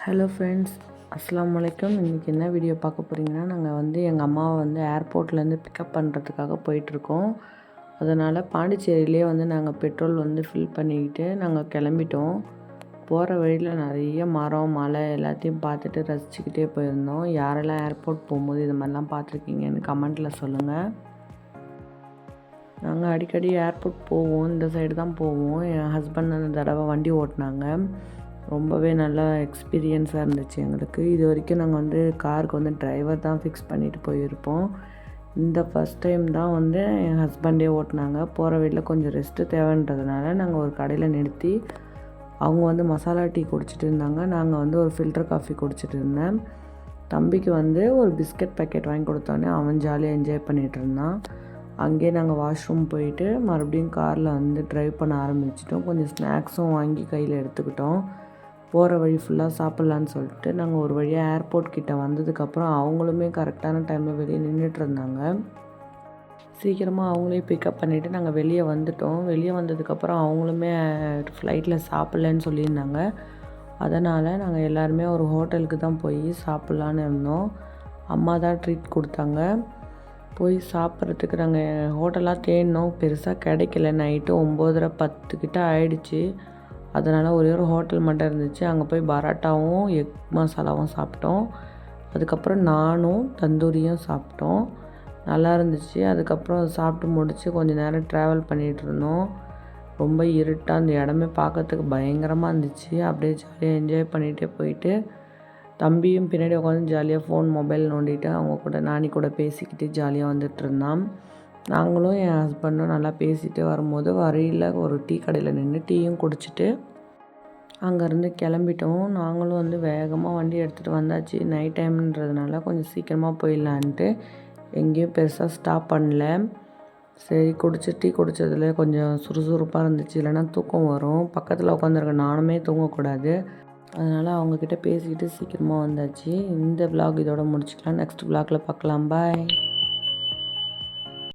Hello friends, அஸ்ஸலாமு அலைக்கும். இன்றைக்கி என்ன வீடியோ பார்க்க போகிறீங்கன்னா, நாங்கள் எங்கள் அம்மாவை ஏர்போர்ட்லேருந்து பிக்கப் பண்ணுறதுக்காக போயிட்டுருக்கோம். அதனால் பாண்டிச்சேரியிலே நாங்கள் பெட்ரோல் ஃபில் பண்ணிக்கிட்டு நாங்கள் கிளம்பிட்டோம். போகிற வழியில் நிறைய மரம், மலை எல்லாத்தையும் பார்த்துட்டு ரசிச்சுக்கிட்டே போயிருந்தோம். யாரெல்லாம் ஏர்போர்ட் போகும்போது இது மாதிரிலாம் பார்த்துருக்கீங்கன்னு கமெண்ட்டில் சொல்லுங்கள். நாங்கள் அடிக்கடி ஏர்போர்ட் போவோம், இந்த சைடு தான் போவோம். என் ஹஸ்பண்ட் அந்த தடவை வண்டி ஓட்டினாங்க. ரொம்பவே நல்லா எக்ஸ்பீரியன்ஸாக இருந்துச்சு எங்களுக்கு. இது வரைக்கும் நாங்கள் காருக்கு டிரைவர் தான் ஃபிக்ஸ் பண்ணிவிட்டு போயிருப்போம். இந்த ஃபஸ்ட் டைம் தான் என் ஹஸ்பண்டே ஓட்டினாங்க. போகிற வழியில் கொஞ்சம் ரெஸ்ட்டு தேவைன்றதுனால நாங்கள் ஒரு கடையில் நிறுத்தி அவங்க மசாலா டீ குடிச்சிட்டு இருந்தாங்க. நாங்கள் ஒரு ஃபில்டர் காஃபி குடிச்சிட்டு இருந்தேன். தம்பிக்கு ஒரு பிஸ்கட் பேக்கெட் வாங்கி கொடுத்தோன்னே அவன் ஜாலியாக என்ஜாய் பண்ணிகிட்டு இருந்தான். அங்கேயே நாங்கள் வாஷ்ரூம் போயிட்டு மறுபடியும் காரில் ட்ரைவ் பண்ண ஆரம்பிச்சிட்டோம். கொஞ்சம் ஸ்நாக்ஸும் வாங்கி கையில் எடுத்துக்கிட்டோம். போகிற வழி ஃபுல்லாக சாப்பிட்லான்னு சொல்லிட்டு நாங்கள் ஒரு வழியாக ஏர்போர்ட் கிட்டே வந்ததுக்கப்புறம் அவங்களுமே கரெக்டான டைமில் வெளியே நின்றுட்டு இருந்தாங்க. சீக்கிரமாக அவங்களே பிக்கப் பண்ணிவிட்டு நாங்கள் வெளியே வந்துட்டோம். வெளியே வந்ததுக்கப்புறம் அவங்களுமே ஃப்ளைட்டில் சாப்பிட்லன்னு சொல்லியிருந்தாங்க. அதனால் நாங்கள் எல்லாருமே ஒரு ஹோட்டலுக்கு தான் போய் சாப்பிட்லான்னு இருந்தோம். அம்மா தான் ட்ரீட் கொடுத்தாங்க. போய் சாப்பிட்றதுக்கு நாங்கள் ஹோட்டலாக தேடினோம், பெருசாக கிடைக்கல. நைட்டு 9:30 10 கிட்ட ஆயிடுச்சு. அதனால் ஒரே ஒரு ஹோட்டல் மட்டும் இருந்துச்சு. அங்கே போய் பரோட்டாவும் எக் மசாலாவும் சாப்பிட்டோம். அதுக்கப்புறம் நானும் தந்தூரியும் சாப்பிட்டோம். நல்லா இருந்துச்சு. அதுக்கப்புறம் சாப்பிட்டு முடித்து கொஞ்சம் நேரம் ட்ராவல் பண்ணிகிட்டு இருந்தோம். ரொம்ப இருட்டாக அந்த இடமே பார்க்கறதுக்கு பயங்கரமாக இருந்துச்சு. அப்படியே ஜாலியாக என்ஜாய் பண்ணிகிட்டே போயிட்டு தம்பியும் பின்னாடி உட்காந்து ஜாலியாக மொபைல் நோண்டிட்டு அவங்க கூட நானி கூட பேசிக்கிட்டு ஜாலியாக வந்துட்டுருந்தான். நாங்களும் என் ஹஸ்பண்டும் நல்லா பேசிகிட்டு வரும்போது வழியில் ஒரு டீ கடையில் நின்று டீயும் குடிச்சிட்டு அங்கேருந்து கிளம்பிட்டோம். நாங்களும் வேகமாக வண்டி எடுத்துகிட்டு வந்தாச்சு. நைட் டைம்ன்றதுனால கொஞ்சம் சீக்கிரமாக போயிடலான்ட்டு எங்கேயும் பெருசாக ஸ்டாப் பண்ணல. சரி டீ குடித்ததில் கொஞ்சம் சுறுசுறுப்பாக இருந்துச்சு, இல்லைனா தூக்கம் வரும். பக்கத்தில் உட்காந்துருக்க நானுமே தூங்கக்கூடாது. அதனால் அவங்கக்கிட்ட பேசிக்கிட்டு சீக்கிரமாக வந்தாச்சு. இந்த விலாக் இதோட முடிச்சுக்கலாம். நெக்ஸ்ட் விலாகில் பார்க்கலாம். பாய்.